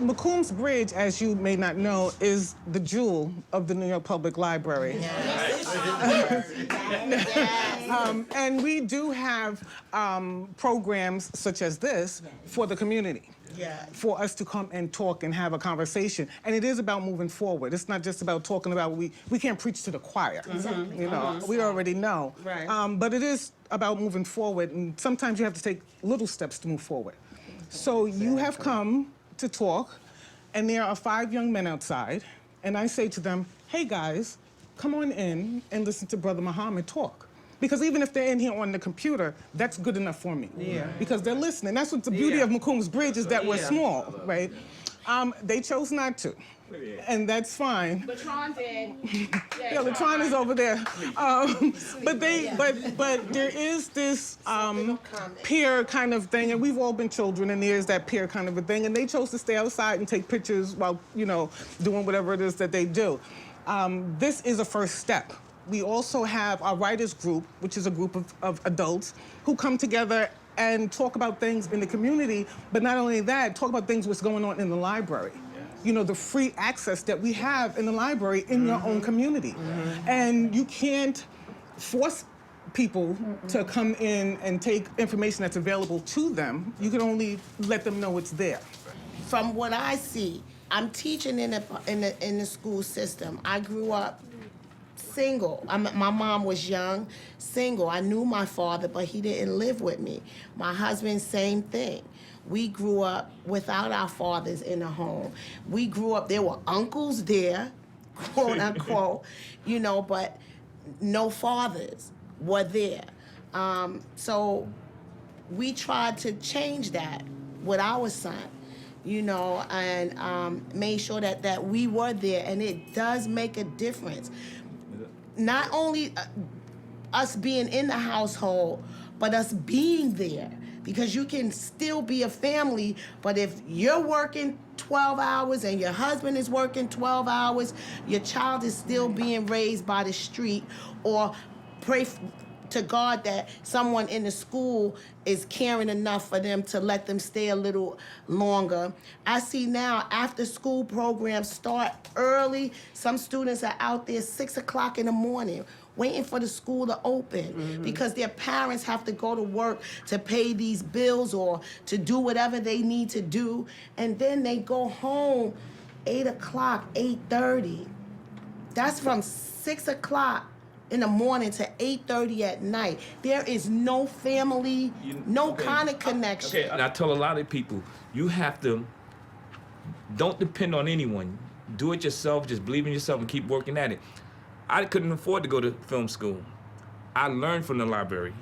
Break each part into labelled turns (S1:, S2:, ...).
S1: McCombs Bridge, as you may not know, is the jewel of the New York Public Library. And we do have programs such as this for the community. For us to come and talk and have a conversation. And it is about moving forward. It's not just about talking about, we can't preach to the choir. You know, we already know. But it is about moving forward, and sometimes you have to take little steps to move forward. So you have come to talk, and there are 5 young men outside, and I say to them, hey guys, come on in and listen to Brother Muhammad talk. Because even if they're in here on the computer, that's good enough for me. Because they're listening. That's what the beauty of McCombs Bridge is, that we're small, right? They chose not to, and that's fine.
S2: Latron did.
S1: Yeah, Latron is over there. But there is this peer kind of thing, and we've all been children, and there's that peer kind of a thing, and they chose to stay outside and take pictures while, you know, doing whatever it is that they do. This is a first step. We also have our writers group, which is a group of adults who come together and talk about things in the community, but not only that, talk about things what's going on in the library. You know, the free access that we have in the library in your own community. And you can't force people to come in and take information that's available to them. You can only let them know it's there.
S3: From what I see, I'm teaching in the school system. I grew up single. My mom was young, single. I knew my father, but he didn't live with me. My husband, same thing. We grew up without our fathers in the home. We grew up, there were uncles there, quote unquote, you know, but no fathers were there. So we tried to change that with our son, you know, and made sure that we were there, and it does make a difference. Not only us being in the household, but us being there. Because you can still be a family, but if you're working 12 hours and your husband is working 12 hours, your child is still being raised by the street, or pray to God that someone in the school is caring enough for them to let them stay a little longer. I see now after school programs start early. Some students are out there 6 o'clock in the morning waiting for the school to open because their parents have to go to work to pay these bills or to do whatever they need to do. And then they go home 8 o'clock, 8:30. That's from 6 o'clock in the morning to 8:30 at night. There is no family, no kind of connection.
S4: Okay, and I tell a lot of people, you have to, don't depend on anyone. Do it yourself, just believe in yourself and keep working at it. I couldn't afford to go to film school. I learned from the library.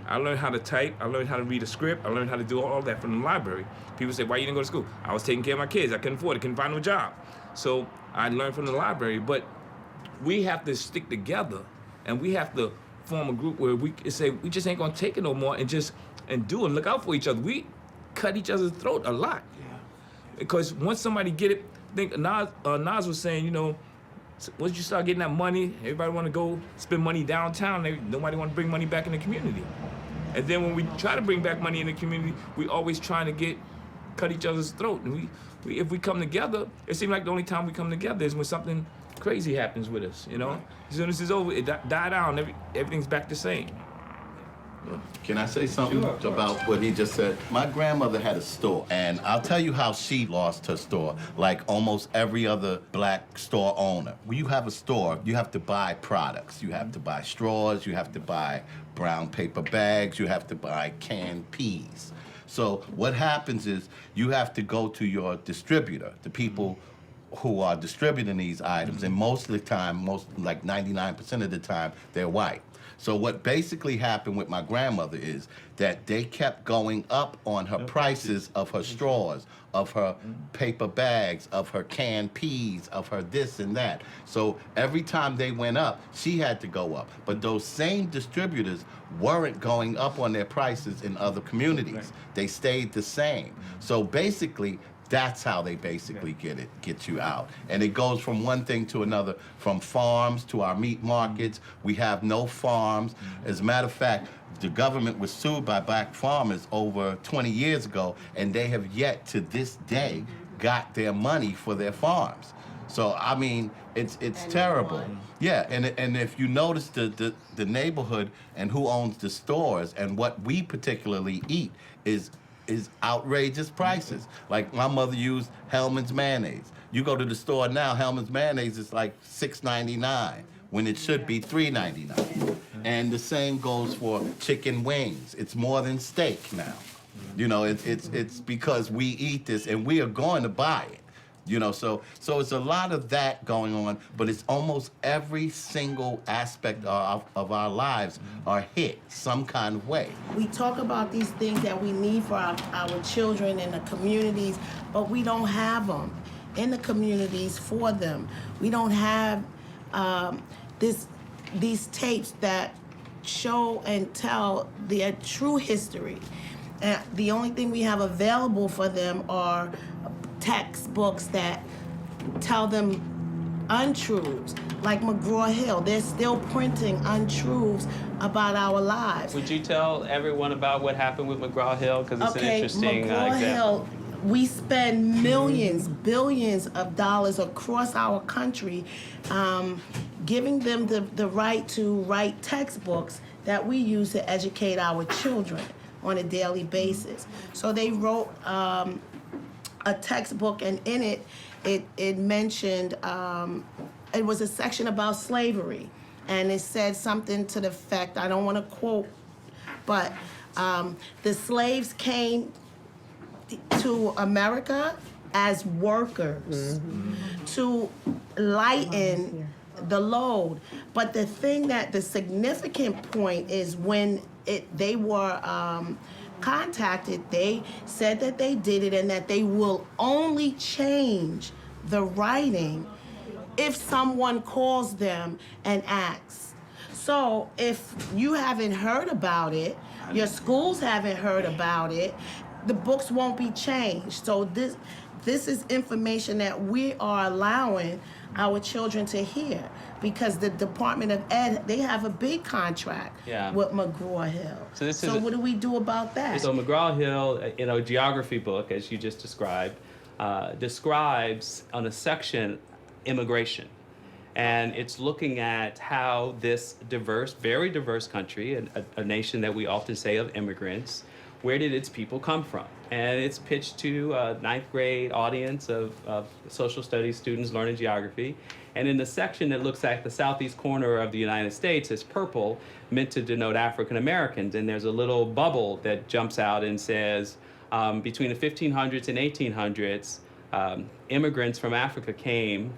S4: I learned how to type, I learned how to read a script, I learned how to do all that from the library. People say, why you didn't go to school? I was taking care of my kids, I couldn't afford it, couldn't find no job. So I learned from the library, but we have to stick together. And we have to form a group where we say, we just ain't gonna take it no more and do and look out for each other. We cut each other's throat a lot. Because once somebody get it, I think Nas was saying, you know, once you start getting that money, everybody wanna go spend money downtown, nobody wanna bring money back in the community. And then when we try to bring back money in the community, we always trying to cut each other's throat. And if we come together, it seems like the only time we come together is when something crazy happens with us, you know? As soon as it's over, it die down, everything's back the same.
S5: Can I say something about what he just said? My grandmother had a store, and I'll tell you how she lost her store, like almost every other black store owner. When you have a store, you have to buy products. You have to buy straws, you have to buy brown paper bags, you have to buy canned peas. So what happens is you have to go to your distributor, the people who are distributing these items, and most of the time, like 99% of the time, they're white. So what basically happened with my grandmother is that they kept going up on her prices of her straws, of her paper bags, of her canned peas, of her this and that. So every time they went up, she had to go up. But those same distributors weren't going up on their prices in other communities. They stayed the same. So basically, that's how they basically get you out. And it goes from one thing to another, from farms to our meat markets. We have no farms. As a matter of fact, the government was sued by black farmers over 20 years ago, and they have yet to this day got their money for their farms. So I mean, it's terrible. Yeah, and if you notice the neighborhood and who owns the stores and what we particularly eat is outrageous prices. Like my mother used Hellman's mayonnaise. You go to the store now, Hellman's mayonnaise is like $6.99 when it should be $3.99. And the same goes for chicken wings. It's more than steak now. You know, it's because we eat this and we are going to buy it. You know, so it's a lot of that going on, but it's almost every single aspect of our lives are hit some kind of way.
S3: We talk about these things that we need for our children in the communities, but we don't have them in the communities for them. We don't have these tapes that show and tell their true history. And the only thing we have available for them are textbooks that tell them untruths, like McGraw-Hill. They're still printing untruths about our lives.
S2: Would you tell everyone about what happened with McGraw-Hill? Because it's an interesting example.
S3: McGraw-Hill, we spend millions, billions of dollars across our country giving them the right to write textbooks that we use to educate our children on a daily basis. So they wrote a textbook, and in it mentioned, it was a section about slavery, and it said something to the effect, I don't want to quote, but the slaves came to America as workers to lighten the load. But the thing that the significant point is when they were contacted, they said that they did it and that they will only change the writing if someone calls them and asks. So if you haven't heard about it, your schools haven't heard about it, the books won't be changed. So this is information that we are allowing our children to hear, because the Department of Ed, they have a big contract with McGraw-Hill. So what do we do about that?
S2: So McGraw-Hill, in a geography book, as you just described, describes on a section immigration. And it's looking at how this diverse, very diverse country, a nation that we often say of immigrants, where did its people come from? And it's pitched to a ninth grade audience of social studies students learning geography. And in the section that looks at the southeast corner of the United States, it's purple, meant to denote African Americans. And there's a little bubble that jumps out and says, between the 1500s and 1800s, immigrants from Africa came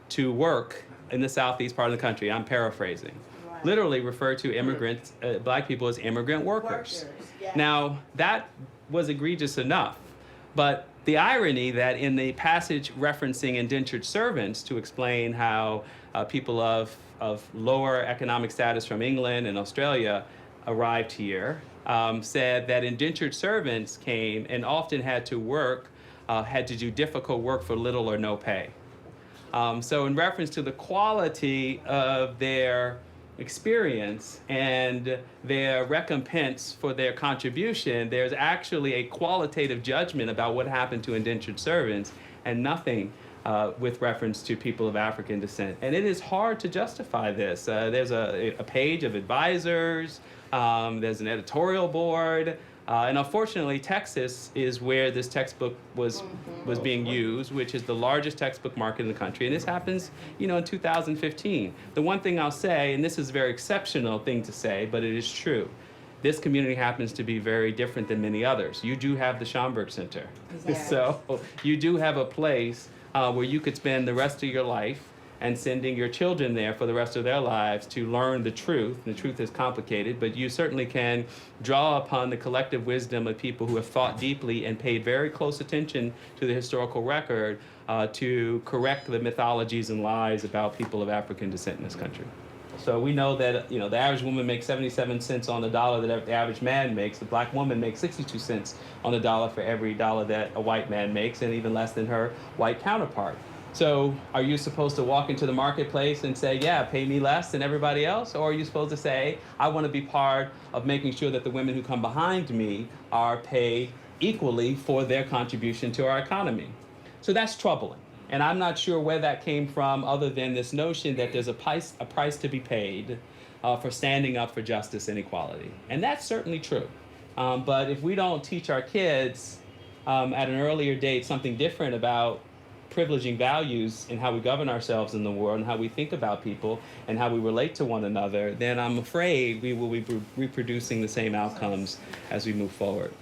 S2: to work in the southeast part of the country. I'm paraphrasing. Right. Literally refer to immigrants, black people, as immigrant workers. Yeah. Now, that was egregious enough, but the irony that in the passage referencing indentured servants to explain how people of lower economic status from England and Australia arrived here, said that indentured servants came and often had to work, had to do difficult work for little or no pay. So in reference to the quality of their experience and their recompense for their contribution, there's actually a qualitative judgment about what happened to indentured servants and nothing with reference to people of African descent. And it is hard to justify this. There's a page of advisors, there's an editorial board, and unfortunately, Texas is where this textbook was being used, which is the largest textbook market in the country. And this happens, in 2015. The one thing I'll say, and this is a very exceptional thing to say, but it is true. This community happens to be very different than many others. You do have the Schomburg Center. Yes. So you do have a place where you could spend the rest of your life and sending your children there for the rest of their lives to learn the truth. The truth is complicated, but you certainly can draw upon the collective wisdom of people who have thought deeply and paid very close attention to the historical record to correct the mythologies and lies about people of African descent in this country. So we know that the average woman makes 77 cents on the dollar that the average man makes. The black woman makes 62 cents on the dollar for every dollar that a white man makes, and even less than her white counterpart. So are you supposed to walk into the marketplace and say, yeah, pay me less than everybody else? Or are you supposed to say, I want to be part of making sure that the women who come behind me are paid equally for their contribution to our economy. So that's troubling. And I'm not sure where that came from other than this notion that there's a price to be paid for standing up for justice and equality. And that's certainly true. But if we don't teach our kids at an earlier date something different about privileging values and how we govern ourselves in the world and how we think about people and how we relate to one another, then I'm afraid we will be reproducing the same outcomes as we move forward.